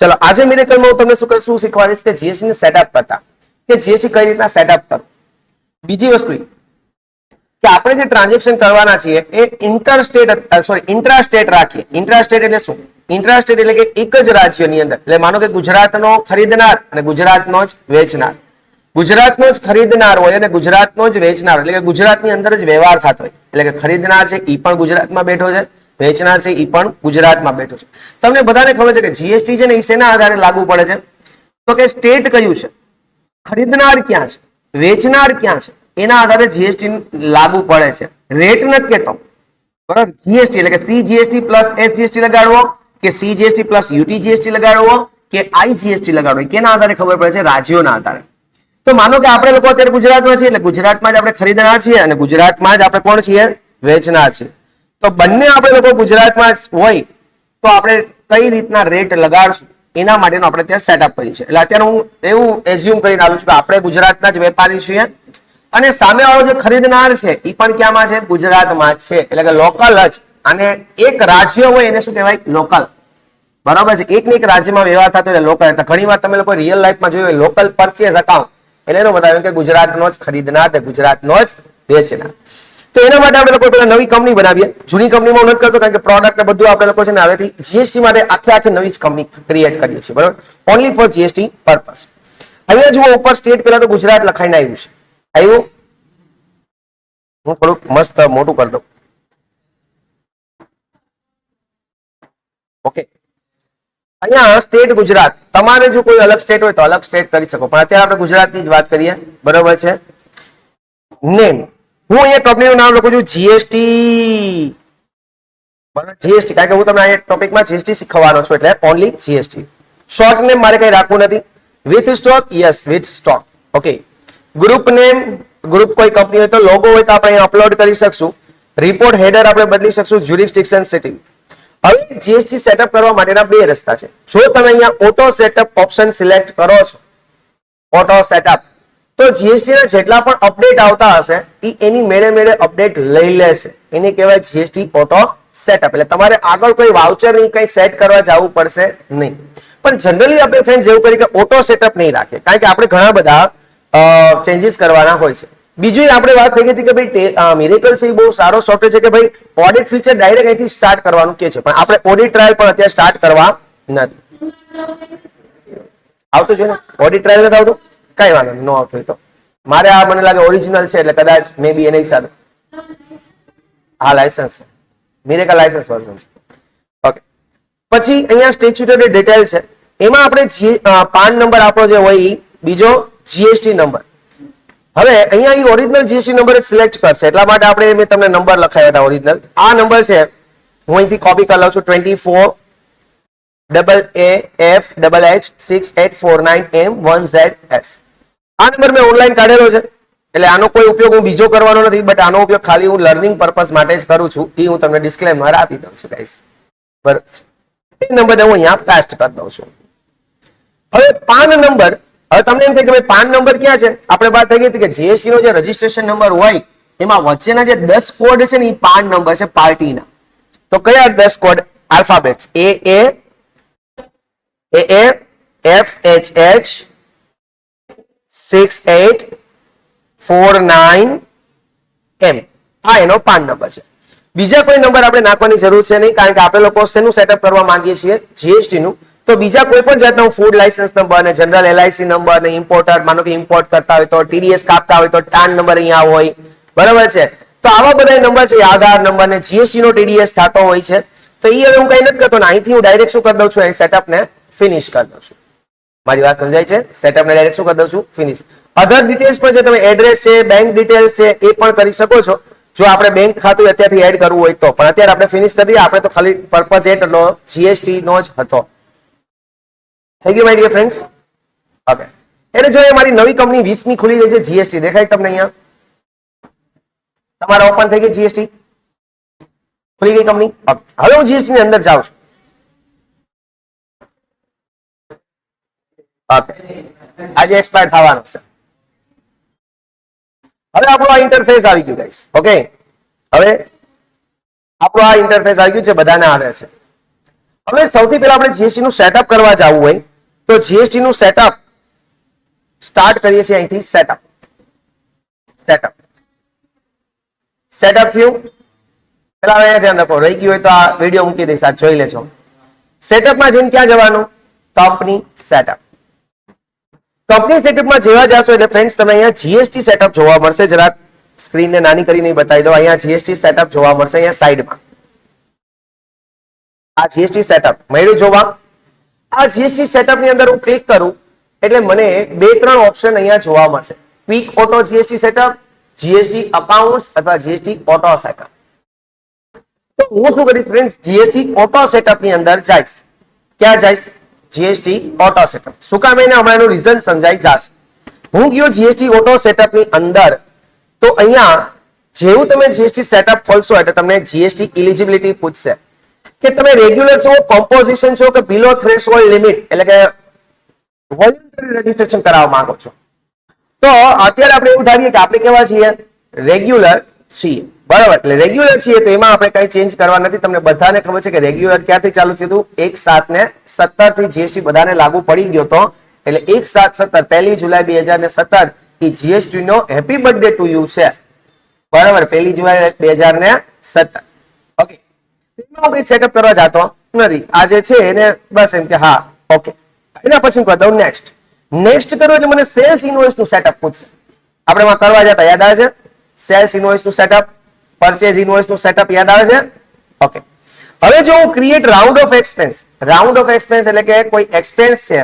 ચલો આજે મિરેકલમાં હું તમને શું શીખવાડીશ કે જીએસટી ને સેટઅપ કરતા, કે જીએસટી કઈ રીતના સેટઅપ કરો. બીજી વસ્તુ કે આપણે જે ટ્રાન્ઝેક્શન કરવાના છીએ એ ઇન્ટ્રાસ્ટેટ રાખીએ. ઇન્ટ્રાસ્ટેટ એટલે શું? ઇન્ટ્રાસ્ટેટ એટલે કે એક જ રાજ્યની અંદર, એટલે માનો કે ગુજરાતનો ખરીદનાર અને ગુજરાતનો જ વેચનાર, ગુજરાતનો જ ખરીદનાર હોય અને ગુજરાતનો જ વેચનાર, એટલે કે ગુજરાતની અંદર જ વ્યવહાર થતો હોય. એટલે કે ખરીદનાર છે એ પણ ગુજરાતમાં બેઠો છે, વેચનાર છે એ પણ ગુજરાતમાં બેઠો છે. તમને બધાને ખબર છે કે જીએસટી છે ને એ શેના આધારે લાગુ પડે છે? તો કે સ્ટેટ કયું છે, ખરીદનાર ક્યાં છે, વેચનાર ક્યાં છે, એના આધારે જીએસટી લાગુ પડે છે. રેટ નથી કેતો, બરાબર? જીએસટી એટલે કે સીજીએસટી પ્લસ એસજીએસટી લગાડવો કે સીજીએસટી પ્લસ યુટીજીએસટી લગાડવો કે આઈજીએસટી લગાડવો, કેના આધારે ખબર પડે છે? રાજ્યોના આધારે. તો માનો કે આપણે લોકો અત્યારે ગુજરાતમાં છીએ, એટલે ગુજરાતમાં જ આપણે ખરીદનાર છીએ અને ગુજરાતમાં જ આપણે કોણ છીએ? વેચનાર છીએ. તો બંને આપણે લોકો ગુજરાતમાં હોય તો આપણે કઈ રીતના રેટ લગાડશું એના માટેનો આપણે ત્યાં સેટઅપ કરીએ છીએ. એટલે અત્યારે હું એવું એઝ્યુમ કરીને આવું છું કે આપણે ગુજરાતના જ વેપારી છીએ અને સામેવાળો જે ખરીદનાર છે એ પણ ક્યાંમાં છે? ગુજરાતમાં જ છે, એટલે કે લોકલ જ. અને એક રાજ્ય હોય એને શું કહેવાય? લોકલ. બરાબર છે? એક ને એક રાજ્યમાં વ્યવહાર થતો એટલે લોકલ. ઘણી વાર તમે લોકો રિયલ લાઈફમાં જોયું લોકલ પરચેઝ અકાઉન્ટ, એટલે એનો મતલબ કે ગુજરાતનો જ ખરીદનાર અને ગુજરાતનો જ વેચનાર. તો એના માટે આપણે લોકો પેલા નવી કંપની બનાવીએ. જૂની કંપનીમાં હું નથી કરતો કારણ કે પ્રોડક્ટ ને બધું આપણે લોકો છે ને હવેથી જીએસટી માટે આખી નવી જ કંપની ક્રિએટ કરીએ છીએ, બરાબર? Only for GST purpose. અહીંયા જુઓ ઉપર સ્ટેટ પેલા તો ગુજરાત લખાઈને આવ્યું છે. આવ્યું? હું થોડુંક મસ્ત મોટું કરી દઉં. ઓકે, અહીંયા સ્ટેટ ગુજરાત. તમારે જો કોઈ અલગ સ્ટેટ હોય તો અલગ સ્ટેટ કરી શકો, પણ અત્યારે આપણે ગુજરાતની જ વાત કરીએ, બરોબર છે? નેમ હું અહીંયા કંપનીનું નામ લખું છું જીએસટી, બરાબર? જીએસટી, કારણ કે હું તમને અહીંયા ટોપિકમાં જીએસટી શીખવવાનો છું એટલે ઓનલી જીએસટી. શોર્ટ નેમ મારે કઈ રાખવું નથી. With stock, yes with stock. Okay, group name, group કોઈ કંપની હોય તો લોગો હોય તો આપણે અહીંયા અપલોડ કરી શકશું. રિપોર્ટ હેડર આપણે બદલી શકશું. Jurisdiction setting. હવે જીએસટી સેટઅપ કરવા માટેના બે રસ્તા છે. જો તમે અહીંયા ઓટો સેટઅપ ઓપ્શન સિલેક્ટ કરો છો, ઓટો સેટઅપ, તો જીએસટી ના જેટલા પણ અપડેટ આવતા હશે એ એની મેળે અપડેટ લઈ લેશે. એને કહેવાય જીએસટી ઓટો સેટઅપ. એટલે તમારે આગળ કોઈ વાઉચર ની કઈ સેટ કરવા જવું પડશે નહીં. પણ જનરલી આપણે ફ્રેન્ડ્સ એવું કરીએ કે ઓટો સેટઅપ નહીં રાખે, કારણ કે આપણે ઘણા બધા ચેન્જીસ કરવાના હોય છે. બીજું આપણે વાત થઈ ગઈ હતી કે ભાઈ મિરેકલ છે એ બહુ સારો સોફ્ટવેર છે કે ભાઈ ઓડિટ ફીચર ડાયરેક્ટ અહીંથી સ્ટાર્ટ કરવાનું કે છે, પણ આપણે ઓડિટ ટ્રાયલ પણ અત્યારે સ્ટાર્ટ કરવા નથી. આવતું જોઈએ ને? ઓડિટ ટ્રાયલ નથી આવતું? કઈ વાંધો ન આવતું હોય તો મારે આ મને લાગે ઓરિજિનલ છે એટલે કદાચ મે બી એને હિસાબે આ લાયસન્સ છે, મિરેકલ લાયસન્સ વર્ઝન છે. ઓકે, પછી અહીંયા સ્ટેચ્યુટરી ડિટેલ છે, એમાં આપણે પાન નંબર આપણો જે હોય એ બીજો જીએસટી નંબર. હવે અહીંયા એ ઓરિજિનલ જીએસટી નંબર જ સિલેક્ટ કરશે, એટલા માટે આપણે મેં તમને નંબર લખાવ્યા હતા ઓરિજિનલ. આ નંબર છે હું અહીંથી કોપી કરી લઉં છું. 24 AAF HH6849M1ZS. આ નંબર મેં ઓનલાઈન કાઢેલો છે એટલે આનો કોઈ ઉપયોગ હું બીજો કરવાનો નથી, બટ આનો ઉપયોગ ખાલી હું લર્નિંગ પર્પઝ માટે જ કરું છું. એ હું તમને ડિસ્ક્લેમર આપી દઉં છું ગાઈસ, બરાબર છે? એ નંબરને હું અહીંયા પેસ્ટ કરી દઉં છું. હવે પાન નંબર, હવે તમને એમ થાય કે ભાઈ પાન નંબર ક્યાં છે? આપણે વાત થઈ ગઈ હતી કે જીએસટી નો જે રજીસ્ટ્રેશન નંબર હોય એમાં વચ્ચેના જે 10 કોડ છે ને એ પાન નંબર છે પાર્ટીના. તો કયા 10 કોડ? Alphabets AAFHH 6849M. આ એનો પાન નંબર છે. બીજા કોઈ નંબર આપણે નાખવાની જરૂર છે નહીં, કારણ કે આપણે લોકો શેનું સેટઅપ કરવા માંગીએ છીએ? જીએસટી નું. તો બીજા કોઈ પણ જાતનો ફૂડ લાયસન્સ નંબર ને જનરલ એલઆઈસી નંબર ને ઇમ્પોર્ટર, માનો કે ઇમ્પોર્ટ કરતા હોય તો ટીડીએસ કાપતા હોય તો ટાન નંબર અહીંયા હોય, બરાબર છે? તો આવા બધા નંબર છે, આધાર નંબર ને જીએસટી નો ટીડીએસ થતો હોય છે. તો એ હવે હું કઈ નથી કરતો ને અહીંથી હું ડાયરેક્ટ શું કરી દઉં છું? સેટઅપ ને ફિનિશ કરી દઉં છું. મારી વાત સમજાય છે? સેટઅપ ને ડાયરેક્ટ શું કરી દઉં છું? ફિનિશ. અધર ડિટેલ્સ પણ છે, તમે એડ્રેસ છે, બેંક ડિટેલ્સ છે, એ પણ કરી શકો છો જો આપણે બેંક ખાતું અત્યારથી એડ કરવું હોય તો. પણ અત્યારે આપણે ફિનિશ કરી દઈએ, આપણે તો ખાલી પર્પઝ એટલો જીએસટી નો જ હતો. થઈ ગયું માય ડિયર ફ્રેન્ડ્સ? ઓકે, એટલે જો મારી નવી કંપની 20મી ખુલી રહી છે જીએસટી, દેખાય તમને અહીંયા? તમારા ઓપન થઈ ગઈ જીએસટી, ખુલી ગઈ કંપની. હવે હું જીએસટી ની અંદર જાઉં છું. ઓકે, આજે એક્સપાયર થવાનું છે. હવે આપણું આ ઇન્ટરફેસ આવી ગયું ગાઈસ. ઓકે, હવે આપણું આ ઇન્ટરફેસ આવી ગયું છે, બધાને આવે છે. હવે સૌથી પહેલા આપણે જીએસટી નું સેટઅપ કરવા જવું હોય તો જીએસટી નું સેટઅપ સ્ટાર્ટ કરીએ છીએ અહીંથી. સેટઅપ થયું. પેલા અહીંયા ધ્યાન રાખો, રહી ગયું હોય તો આ વિડીયો મૂકી દઈશ, આ જોઈ લેજો. સેટઅપમાં જઈને ક્યાં જવાનું? Company setup. કંપની સેટઅપમાં જેવા જશો એટલે ફ્રેન્ડ્સ તમને અહીંયા જીએસટી સેટઅપ જોવા મળશે. જરાક સ્ક્રીનને નાની કરીને બતાવી દો. અહીંયા જીએસટી સેટઅપ જોવા મળશે અહીંયા સાઈડમાં. આ જીએસટી સેટઅપ મળ્યું જોવા. આ જીએસટી સેટઅપ ની અંદર હું ક્લિક કરું એટલે મને 2-3 ઓપ્શન અહીંયા જોવા મળશે. Quick auto GST setup, GST accounts અથવા જીએસટી ઓટો સેટઅપ. તો હું શું કરીશ ફ્રેન્ડ્સ, જીએસટી ઓટો સેટઅપ ની અંદર જઈશ. ક્યાં જઈશ? GST auto setup. શું કામ? એને હમણાં એનું રીઝન સમજાઈ જશે. હું ગયો જીએસટી ઓટો સેટઅપ ની અંદર તો અહીંયા જેવું તમે જીએસટી સેટઅપ ખોલશો એટલે તમને જીએસટી એલિજિબિલિટી પૂછશે કે તમે રેગ્યુલર છો, કોમ્પોઝિશન છો કે બિલો થ્રેશહોલ્ડ લિમિટ એટલે કે વોલન્ટરી રજીસ્ટ્રેશન કરાવવા માંગો છો. તો અત્યારે આપણે એવું ધારીએ કે આપણે કેવા છીએ? રેગ્યુલર છીએ, બરાબર. એટલે રેગ્યુલર છીએ તો એમાં આપણે કઈ ચેન્જ કરવા નથી. તમને બધાને ખબર છે કે રેગ્યુલર ક્યાંથી ચાલુ થયું હતું? 1/7/17 થી જીએસટી બધાને લાગુ પડી ગયો તો એટલે 1/7/17 1 જુલાઈ 2017 એ જીએસટી નો હેપી બર્થડે ટુ યુ છે, બરાબર. 1 જુલાઈ 2017. ઓકે, આપણે સેટઅપ કરવા જતો નથી. આ જે છે એને બસ એમ કે હા ઓકે. એના પછી હું કહી દઉં નેક્સ્ટ કરું એટલે મને સેલ્સ ઇનવોઇસ નું સેટઅપ પૂછશે. આપણે માં કરવા જતા યાદ આવે છે? સેલ્સ ઇનવોઇસ નું સેટઅપ, પરચેઝ ઇનવોઇસ નું સેટઅપ યાદ આવે છે? ઓકે. હવે જો હું ક્રિએટ રાઉન્ડ ઓફ એક્સપેન્સ એટલે કે કોઈ એક્સપેન્સ છે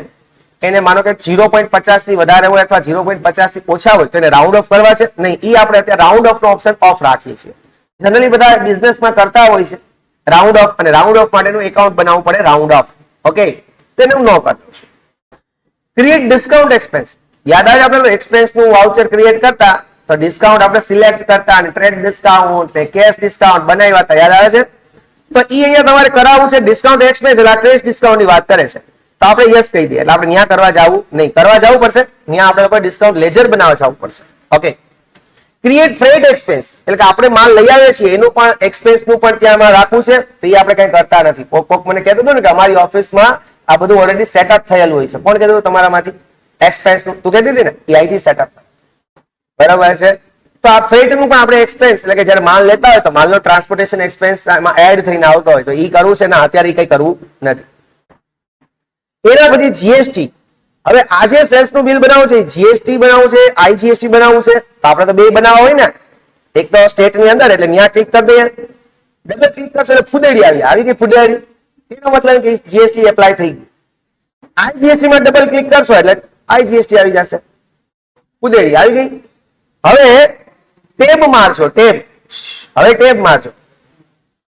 એને માનો કે 0.50 થી વધારે હોય અથવા 0.50 થી ઓછા હોય તો એને રાઉન્ડ ઓફ કરવા છે. નહીં, એ આપણે અત્યારે રાઉન્ડ ઓફ નો ઓપ્શન ઓફ રાખીએ છીએ. જનરલી બધા બિઝનેસમાં કરતા હોય છે રાઉન્ડ ઓફ, અને રાઉન્ડ ઓફ માટેનું એકાઉન્ટ બનાવવું પડે રાઉન્ડ ઓફ. ઓકે, તેને હું ન કરતો છું. Create discount expense. યાદ આવે આપણે એક્સપેન્સ નું વાઉચર ક્રિએટ કરતા તો ડિસ્કાઉન્ટ આપણે સિલેક્ટ કરતા અને ટ્રેડ ડિસ્કાઉન્ટ ને કેશ ડિસ્કાઉન્ટ બનાવ્યા હતા, યાદ આવે છે? તો એ અહીંયા તમારે કરાવવું છે ડિસ્કાઉન્ટ એક્સપેન્સ એટલે કેશ ડિસ્કાઉન્ટ ની વાત કરે છે તો આપણે યસ કહી દઈએ. એટલે આપણે ત્યાં કરવા જવું નહીં, કરવા જવું પડશે ત્યાં આપણે કોઈ ડિસ્કાઉન્ટ લેજર બનાવવા જવું પડશે. ઓકે. ક્રિએટ ફ્રેટ એક્સપેન્સ એટલે કે આપણે માલ લઈ આવીએ છીએ એનું પણ એક્સપેન્સ નું પણ ત્યાં રાખવું છે તો એ આપણે કઈ કરતા નથી. કોક મને કહેતું હતું ને કે અમારી ઓફિસમાં આ બધું ઓલરેડી સેટઅપ થયેલું હોય છે. કોણ કહેતું તમારામાંથી? એક્સપેન્સ નું તું કહેતી હતી ને, એ અહીંથી સેટઅપ, બરાબર છે. તો આ ફ્રેટ નું પણ આપણે એક્સપેન્સ એટલે કે જ્યારે માલ લેતા હોય તો માલનો ટ્રાન્સપોર્ટેશન એક્સપેન્સ એમાં એડ થઈને આવતો હોય તો એ કરવું છે ને, અત્યારે કઈ કરવું નથી. એના પછી જીએસટી. હવે આજે સેલ્સ નું બિલ બનાવવું છે, જીએસટી બનાવવું છે, આઈજીએસટી બનાવવું છે તો આપણે તો બે બનાવવા હોય ને. એક તો સ્ટેટ ની અંદર એટલે ત્યાં ક્લિક કરી દઈએ, ડબલ ક્લિક કરશો એટલે ફુદેડી આવી ગઈ ફુદેડી. એનો મતલબ કે જીએસટી એપ્લાય થઈ ગયું. આઈજીએસટી માં ડબલ ક્લિક કરશો એટલે આઈજીએસટી આવી જશે, ફુદેડી આવી ગઈ. હવે ટેબ મારશો, હવે ટેબ મારજો.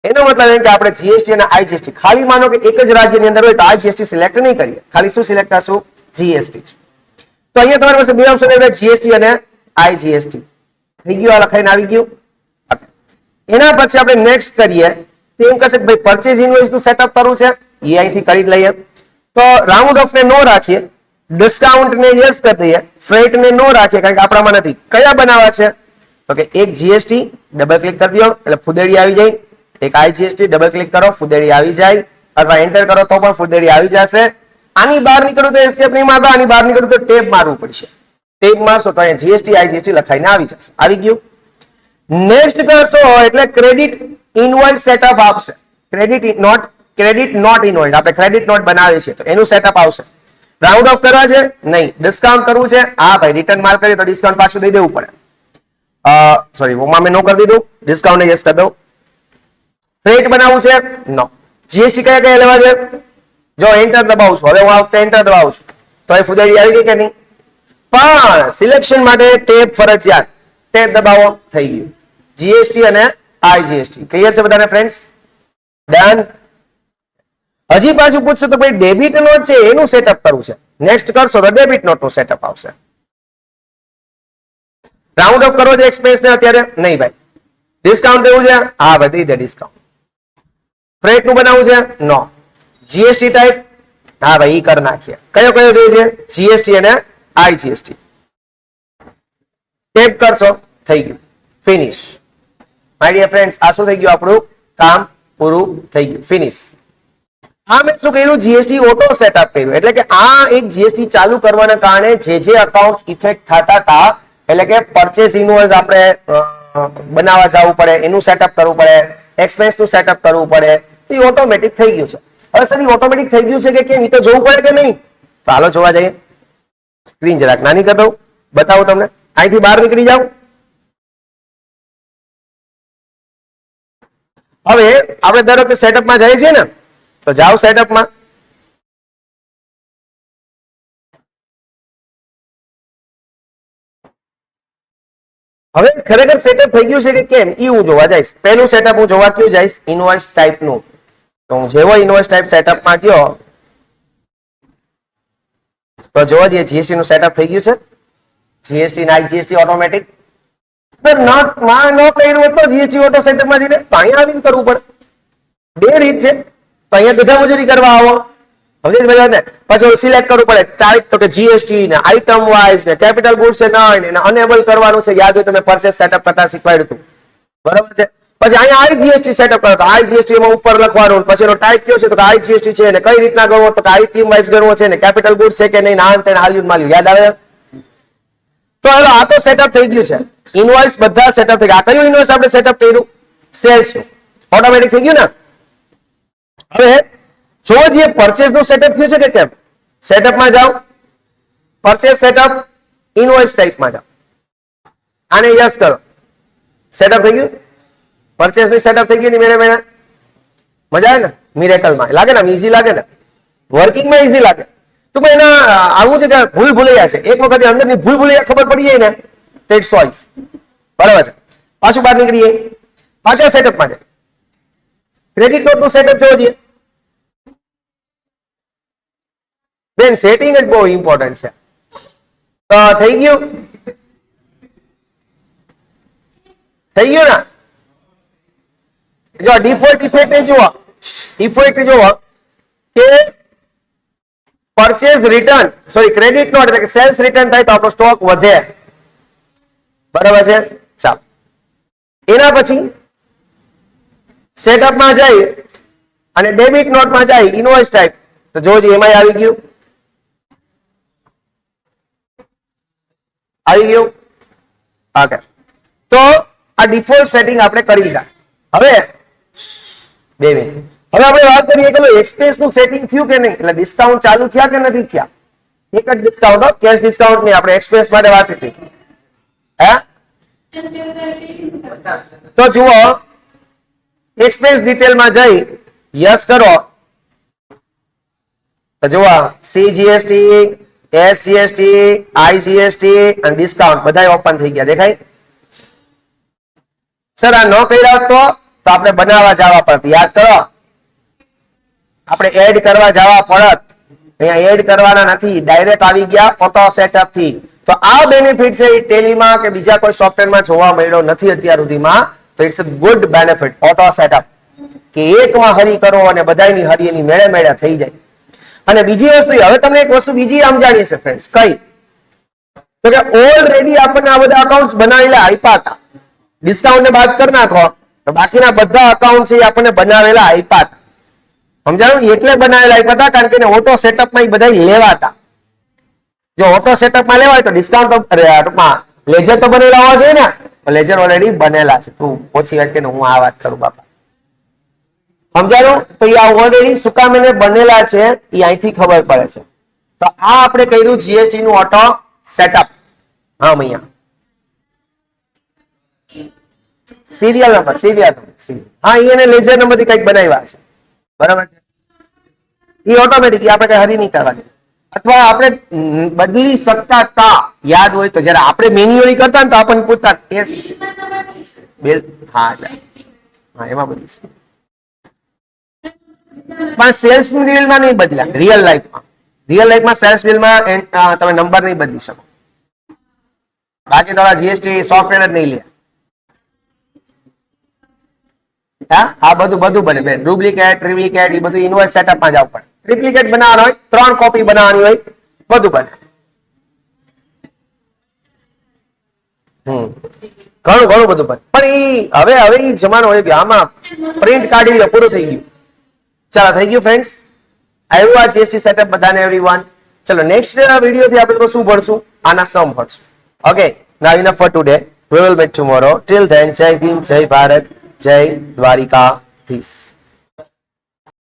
એનો મતલબ એમ કે આપણે જીએસટી અને આઈજીએસટી ખાલી માનો કે એક જ રાજ્યની અંદર હોય તો આઈજીએસટી સિલેક્ટ નહીં કરીએ, ખાલી શું સિલેક્ટ કરશું? જીએસટી. તો અહીંયા તમારી પાસે બે ઓપ્શન એટલે જીએસટી અને આઈજીએસટી થઈ ગયું, આ લખાઈને આવી ગયું. એના પછી આપણે નેક્સ્ટ કરીએ તો એમ કહેશે કે ભાઈ પરચેઝ ઇનવોઇસ નું સેટઅપ કરવું છે, એ અહીંથી કરી લઈએ. તો રાઉન્ડ ઓફ ને નો રાખીએ, ડિસ્કાઉન્ટ ને યસ કરી દઈએ, ફ્રેટ ને નો રાખીએ કારણ કે આપણામાં નથી. કયા બનાવવા છે? તો કે એક જીએસટી ડબલ ક્લિક કરી દો એટલે ફુદેડી આવી જાય, એક આઈજીએસટી ડબલ ક્લિક કરો ફુદેડી આવી જાય, અથવા એન્ટર કરો તો પણ ફુદેડી આવી જશે. આની બહાર નીકળું તો એસ્કેપ નહીં મારતા, આની બહાર નીકળું તો ટેબ મારવું પડશે. ટેબ મારશો તો અહીંયા જીએસટી આઈજીએસટી લખાઈને આવી જશે. આવી ગયું. નેક્સ્ટ કરશો એટલે ક્રેડિટ ઇનવોઇસ સેટઅપ આપશે. ક્રેડિટ નોટ ઇનવોઇસ, આપણે ક્રેડિટ નોટ બનાવીએ છીએ તો એનું સેટઅપ આવશે. રાઉન્ડ ઓફ કરવા છે? નહીં. ડિસ્કાઉન્ટ કરવું છે? હા ભાઈ, રિટર્ન માલ કરીએ તો ડિસ્કાઉન્ટ પાછું દઈ દેવું પડે. સોરી, ઓમાં મેં નો કરી દીધું, ડિસ્કાઉન્ટ ને યસ કરી દઉં. ફ્રેટ બનાવવું છે? નો. જીએસટી કયા કયા લેવા છે? જો એન્ટર દબાવું છું, હવે હું આ વખતે એન્ટર દબાવું છું તો એ ફુદેડી આવી ગઈ કે નહીં? પણ સિલેક્શન માટે ટેબ ફરજિયાત, ટેબ દબાવો, થઈ ગયું. જીએસટી અને આઈજીએસટી ક્લિયર છે બધાને ફ્રેન્ડ્સ? ડન. હજી પાછું પૂછશે તો ભાઈ ડેબિટ નોટ છે એનું સેટઅપ કરવું છે. નેક્સ્ટ કરશો તો ડેબિટ નોટ નું સેટઅપ આવશે. રાઉન્ડ ઓફ કરો છે એક્સપેન્સ ને અત્યારે? નહીં ભાઈ. ડિસ્કાઉન્ટ દેવું છે? હા ભાઈ, દઈ દે ડિસ્કાઉન્ટ. ફ્રેટ નું બનાવવું છે? નો. GST type? હા ભાઈ, ઈ કરી નાખીએ. કયો કયો જોઈએ છે? જીએસટી અને આઈજીએસટી. ટેપ કરશો, થઈ ગયું, ફિનિશ. માય ડિયર ફ્રેન્ડ્સ, આ શું થઈ ગયું? આપણું કામ પૂરું થઈ ગયું, ફિનિશ. આ મેં શું કર્યું, જીએસટી ઓટો સેટઅપ કર્યું. એટલે કે આ એક જીએસટી ચાલુ કરવાના કારણે જે અકાઉન્ટ ઇફેક્ટ થતા હતા, એટલે કે પરચેસ ઇનવોઇસ આપણે બનાવવા જવું પડે, એનું સેટઅપ કરવું પડે, એક્સપેન્સ નું સેટઅપ કરવું પડે, તો એ ઓટોમેટિક થઈ ગયું છે. હવે સર એ ઓટોમેટિક થઈ ગયું છે કે કેમ, એ તો જોવું પડે કે નહીં? તો હાલો જોવા જઈએ. સ્ક્રીન જરાક નાની કરી દઉં, બતાવું તમને. અહીંથી બહાર નીકળી જાવ. હવે આપણે ધારો કે સેટઅપમાં જઈએ છીએ ને, તો જાઓ સેટઅપમાં. હવે ખરેખર સેટઅપ થઈ ગયું છે કે કેમ એ હું જોવા જઈશ. પહેલું સેટઅપ હું જોવા ક્યું જઈશ, ઇનવોઇસ ટાઈપ નું. તો હું જેવો ઇનવોઇસ ટાઈપ સેટઅપમાં ગયો તો જોવા જઈએ જીએસટી નું સેટઅપ થઈ ગયું છે. જીએસટી ના જીએસટી ઓટોમેટિક. સર ન કર્યું હોય તો જીએસટી ઓટો સેટઅપમાં જઈને તો અહીંયા આવીને કરવું પડે. બે રીત છે. તો અહીંયા બધા મજૂરી કરવા આવો, પછી સિલેક્ટ કરવું પડે ટાઈપ, તો કે જીએસટી ને આઇટમ વાઇઝ ને કેપિટલ ગુડ્સ છે ને અનેબલ કરવાનું છે. યાદ હોય તમે પરચેસ સેટઅપ કરતા શીખવાડ્યું હતું, બરાબર છે. પછી અહીંયા આઈજીએસટી સેટઅપ કરો તો આઈજીએસટી માં ઉપર લખવાનું, પછી એનો ટાઈપ કયો છે તો કે આઈજીએસટી છે ને કઈ રીતના ગણવો તો કે આઇટમ વાઇઝ ગણવો છે ને કેપિટલ ગુડ્સ છે કે નહીં, નાન તેન હાલ્યું માલ્યું. યાદ આવે? તો હેલો આ તો સેટઅપ થઈ ગયું છે. ઇનવોઇસ બધા સેટઅપ થઈ ગયા. આ કયું ઇનવોઇસ આપણે સેટઅપ કર્યું? સેલ્સ નું. ઓટોમેટિક થઈ ગયું ને. હવે જો જે પરચેસ નું સેટઅપ થયું છે કે કેમ, સેટઅપમાં જાઓ, પરચેસ સેટઅપ, ઇનવોઇસ ટાઈપમાં જાઓ, આને યસ કરો. સેટઅપ થઈ ગયું, પરચેસ નું સેટઅપ થઈ ગયું ને મેળે મેળે. મજા આવે ને મિરેકલમાં? લાગે ને ઈઝી લાગે ને, વર્કિંગમાં ઈઝી લાગે. તો ભાઈ એના આવું છે કે ભૂલ ભૂલૈયા છે. એક વખત અંદરની ભૂલ ભૂલૈયા ખબર પડી જાય ને તો ઇટ્સ સોલ્વ. બરાબર છે. પાછું બહાર નીકળીએ, પાછા સેટઅપમાં જાય. ક્રેડિટ નોટ નું સેટઅપ જોવો જોઈએ. બેન સેટિંગ જ બહુ ઇમ્પોર્ટન્ટ છે. તો થઈ ગયું, થઈ ગયું ને. જો ડિફોલ્ટ ઇફેક્ટ જુઓ, ઇફેક્ટ જુઓ કે purchase return, sorry credit note એટલે કે સેલ્સ રિટર્ન થાય તો આપણો સ્ટોક વધે. બરાબર છે. ચાલો એના પછી સેટઅપમાં જઈ અને ડેબિટ નોટમાં જાય ઇનવોઇસ ટાઈપ, તો જોજી એમાં આવી ગયું, આવી ગયું. ઓકે, તો આ ડિફોલ્ટ સેટિંગ આપણે કરી લીધા. હવે 2 મિનિટ. હવે આપણે વાત કરીએ કે એક્સપેન્સ નું સેટિંગ થયું કે નહીં, એટલે ડિસ્કાઉન્ટ ચાલુ થયા કે નથી થયા. એક જ ડિસ્કાઉન્ટ, કેશ ડિસ્કાઉન્ટ નહીં, આપણે એક્સપેન્સ માટે વાત કરી. હે તો જુઓ એક્સપેન્સ ડિટેલમાં જઈ યસ કરો તો જુઓ સીજીએસટી, એસજીએસટી, આઈજીએસટી અને ડિસ્કાઉન્ટ બધા ઓપન થઈ ગયા. દેખાય? સર આ ન કર્યા તો આપણે બનાવવા જવા પડત. યાદ કરો, આપણે એડ કરવા જવા પડત. અહીંયા એડ કરવાના નથી, ડાયરેક્ટ આવી ગયા ઓટો સેટઅપ થી. તો આ બેનિફિટ છે એ ટેલીમાં કે બીજા કોઈ સોફ્ટવેરમાં જોવા મળ્યો નથી અત્યાર સુધીમાં. તો it's a good benefit auto setup, કે એકમાં હરી કરો અને બધાની હરી એની મેળે મેળે થઈ જાય. અને બીજી વસ્તુ, હવે તમને એક વસ્તુ બીજી સમજાણી છે ફ્રેન્ડ્સ, કઈ? તો કે ઓલરેડી આપણને આ બધા અકાઉન્ટ્સ બનાવેલા આપ્યા હતા. ડિસ્કાઉન્ટ ને બાદ કરી નાખો તો બાકીના બધા અકાઉન્ટ છે આપણને બનાવેલા આપ્યા હતા. સમજાણું? એટલે બનાવેલા આપ્યા હતા કારણ કે ઓટો સેટઅપમાં એ બધા લેવાતા. જો ઓટો સેટઅપમાં લેવાય તો ડિસ્કાઉન્ટ તો લેજર તો બનેલા હોવા જોઈએ ને. લેજર ઓલરેડી બનેલા છે. તું ઓછી વાત કે હું આ વાત કરું બાપા. સમજાણું? તો એ ઓલરેડી સુકામેને બનેલા છે, એ અહીંથી ખબર પડે છે. તો આ આપણે કર્યું જીએસટી નું ઓટો સેટઅપ. હા અહીંયા સિરિયલ નંબર, હા એને લેજર નંબર થી કઈક બનાવ્યા છે. બરાબર છે. એ ઓટોમેટિક આપણે કઈ હરી નહીં કરવાની. અથવા આપણે બદલી શકતા હતા, યાદ હોય તો. જયારે આપણે મેન્યુઅલી કરતા ને તો આપણને પૂછતા હા એમાં બધી છે. પણ સેલ્સ બિલમાં નહીં બદલ્યા. રિયલ લાઈફમાં સેલ્સ બિલમાં તમે નંબર નહીં બદલી શકો. બાકી તો જીએસટી સોફ્ટવેર જ નહીં લે. આ બધું બને બેન. ડુપ્લિકેટ, ટ્રિપ્લિકેટ એ બધું ઇનવોઇસ સેટઅપમાં જવું પડે. ટ્રિપ્લિકેટ બનાવવાનો હોય, 3 કોપી બનાવવાની હોય, બધું બને. ઘણું બધું બને. પણ હવે એ જમાનો હોય ગયો. આમાં પ્રિન્ટ કાઢી લો, પૂરું થઈ ગયું. ચાલો થઈ ગયું ફ્રેન્ડ્સ. આવ્યું આ જીએસટી સેટઅપ બધાને એવરીવન? ચલો નેક્સ્ટ વિડીયો થી આપણે શું ભણશું? આના સમ ભણશું. Okay, now enough for today. We will meet tomorrow. Till then, Jai Hind, Jai Bharat, Jai Dwarikaधीश.